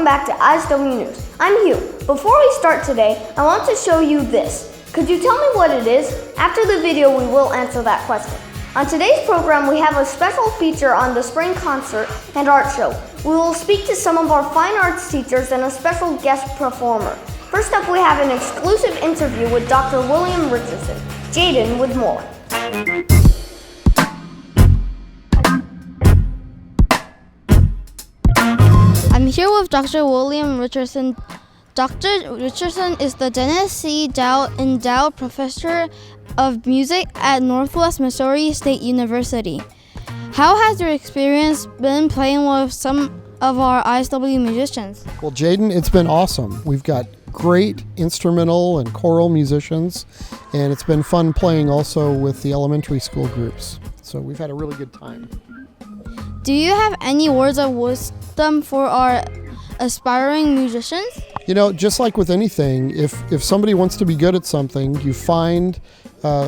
welcome back to ISW News. I'm Hugh. Before we start today, I want to show you this. Could you tell me what it is? After the video, we will answer that question. On today's program, we have a special feature on the spring concert and art show. We will speak to some of our fine arts teachers and a special guest performer. First up, we have an exclusive interview with Dr. William Richardson. Jaden with more. I'm here with Dr. William Richardson. Dr. Richardson is the Dennis C. Dow Endowed Professor of Music at Northwest Missouri State University. How has your experience been playing with some of our ISW musicians? Well, Jaden, it's been awesome. We've got great instrumental and choral musicians, and it's been fun playing also with the elementary school groups. So we've had a really good time. Do you have any words of wisdom for our aspiring musicians? You know, just like with anything, if somebody wants to be good at something, you find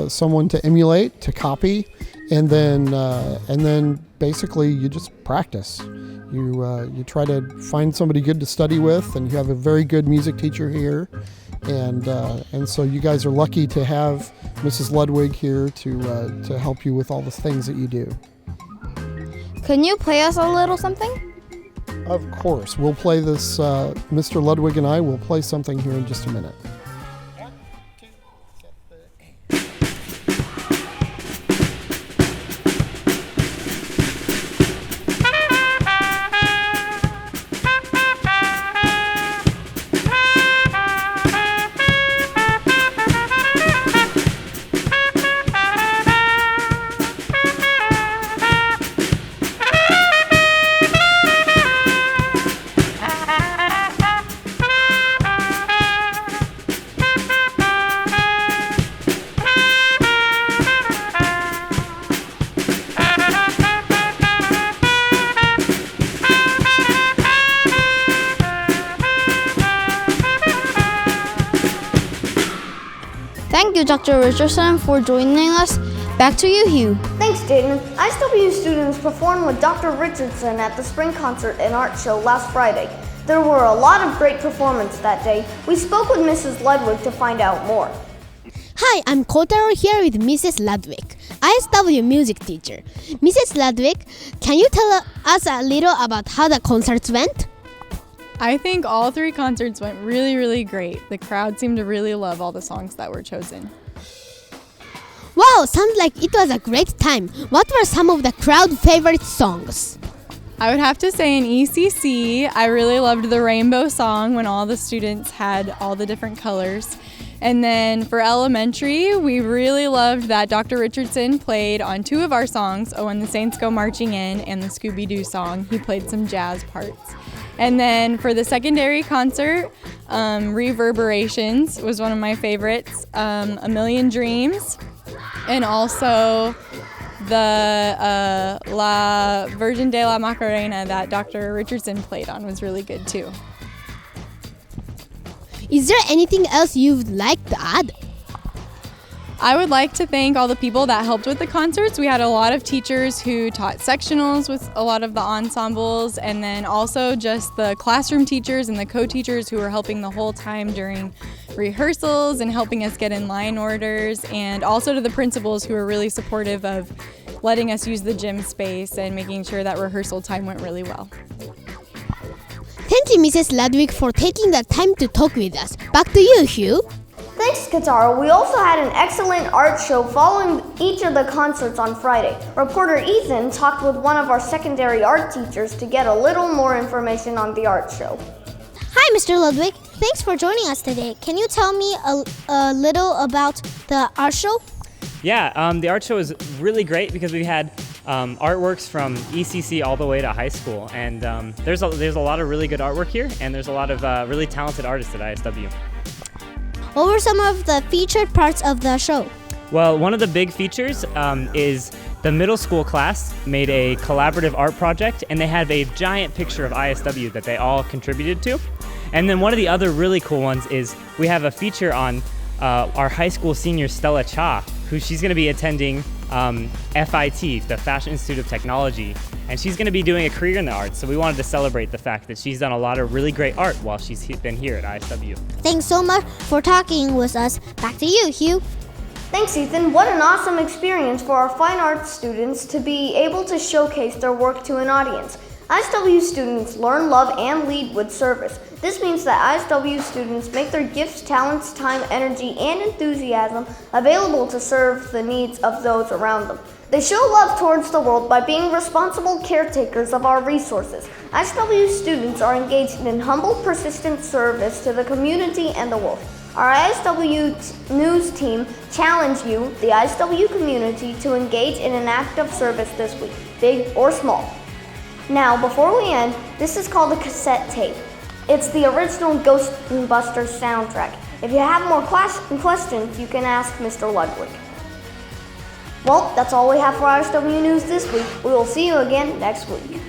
someone to emulate, to copy, and then basically you just practice. You try to find somebody good to study with, and you have a very good music teacher here, and so you guys are lucky to have Mrs. Ludwig here to help you with all the things that you do. Can you play us a little something? Of course. We'll play this, Mr. Ludwig and I will play something here in just a minute. Thank you, Dr. Richardson, for joining us. Back to you, Hugh. Thanks, Jaden. ISW students performed with Dr. Richardson at the spring concert and art show last Friday. There were a lot of great performances that day. We spoke with Mrs. Ludwig to find out more. Hi, I'm Kotaro here with Mrs. Ludwig, ISW music teacher. Mrs. Ludwig, can you tell us a little about how the concerts went? I think all three concerts went really, really great. The crowd seemed to really love all the songs that were chosen. Wow, sounds like it was a great time. What were some of the crowd favorite songs? I would have to say in ECC, I really loved the rainbow song when all the students had all the different colors. And then for elementary, we really loved that Dr. Richardson played on two of our songs, Oh, When the Saints Go Marching In and the Scooby-Doo song. He played some jazz parts. And then for the secondary concert, Reverberations was one of my favorites, A Million Dreams, and also the La Virgen de la Macarena that Dr. Richardson played on was really good too. Is there anything else you'd like to add? I would like to thank all the people that helped with the concerts. We had a lot of teachers who taught sectionals with a lot of the ensembles, and then also just the classroom teachers and the co-teachers who were helping the whole time during rehearsals and helping us get in line orders, and also to the principals who were really supportive of letting us use the gym space and making sure that rehearsal time went really well. Thank you, Mrs. Ludwig, for taking the time to talk with us. Back to you, Hugh. Thanks, Katara. We also had an excellent art show following each of the concerts on Friday. Reporter Ethan talked with one of our secondary art teachers to get a little more information on the art show. Hi, Mr. Ludwig. Thanks for joining us today. Can you tell me a little about the art show? Yeah, the art show is really great because we had artworks from ECC all the way to high school, and there's a lot of really good artwork here, and there's a lot of really talented artists at ISW. What were some of the featured parts of the show? Well, one of the big features is the middle school class made a collaborative art project, and they have a giant picture of ISW that they all contributed to. And then one of the other really cool ones is we have a feature on our high school senior Stella Cha, who she's going to be attending FIT, the Fashion Institute of Technology, and she's going to be doing a career in the arts. So we wanted to celebrate the fact that she's done a lot of really great art while she's been here at ISW. Thanks so much for talking with us. Back to you, Hugh. Thanks, Ethan. What an awesome experience for our fine arts students to be able to showcase their work to an audience. ISW students learn, love, and lead with service. This means that ISW students make their gifts, talents, time, energy, and enthusiasm available to serve the needs of those around them. They show love towards the world by being responsible caretakers of our resources. ISW students are engaged in humble, persistent service to the community and the world. Our ISW news team challenge you, the ISW community, to engage in an act of service this week, big or small. Now, before we end, this is called a cassette tape. It's the original Ghostbusters soundtrack. If you have more questions, you can ask Mr. Ludwig. Well, that's all we have for ISW News this week. We will see you again next week.